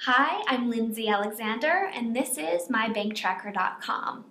Hi, I'm Lindsay Alexander, and this is mybanktracker.com.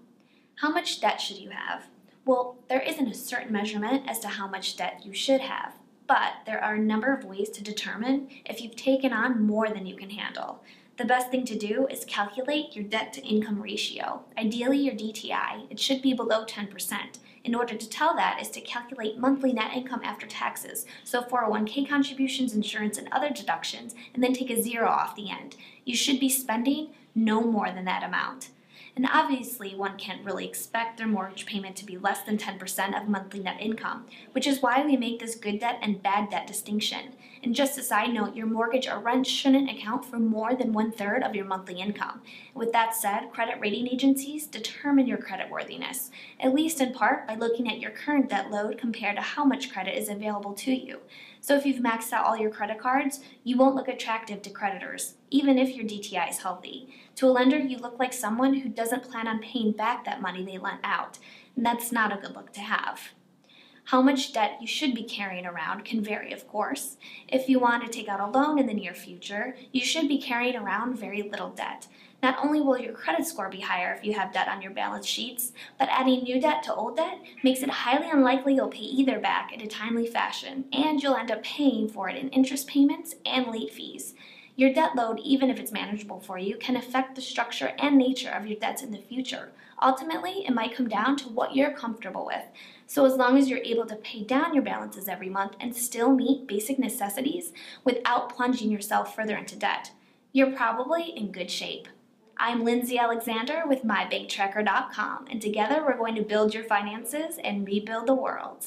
How much debt should you have? Well, there isn't a certain measurement as to how much debt you should have, but there are a number of ways to determine if you've taken on more than you can handle. The best thing to do is calculate your debt to income ratio, ideally your DTI. It should be below 10%. In order to tell that is to calculate monthly net income after taxes, so 401k contributions, insurance, and other deductions, and then take a zero off the end. You should be spending no more than that amount. And obviously, one can't really expect their mortgage payment to be less than 10% of monthly net income, which is why we make this good debt and bad debt distinction. And just a side note, your mortgage or rent shouldn't account for more than 1/3 of your monthly income. With that said, credit rating agencies determine your creditworthiness, at least in part by looking at your current debt load compared to how much credit is available to you. So if you've maxed out all your credit cards, you won't look attractive to creditors, even if your DTI is healthy. To a lender, you look like someone who doesn't plan on paying back that money they lent out, and that's not a good look to have. How much debt you should be carrying around can vary, of course. If you want to take out a loan in the near future, you should be carrying around very little debt. Not only will your credit score be higher if you have debt on your balance sheets, but adding new debt to old debt makes it highly unlikely you'll pay either back in a timely fashion, and you'll end up paying for it in interest payments and late fees. Your debt load, even if it's manageable for you, can affect the structure and nature of your debts in the future. Ultimately, it might come down to what you're comfortable with. So as long as you're able to pay down your balances every month and still meet basic necessities without plunging yourself further into debt, you're probably in good shape. I'm Lindsay Alexander with mybanktracker.com, and together we're going to build your finances and rebuild the world.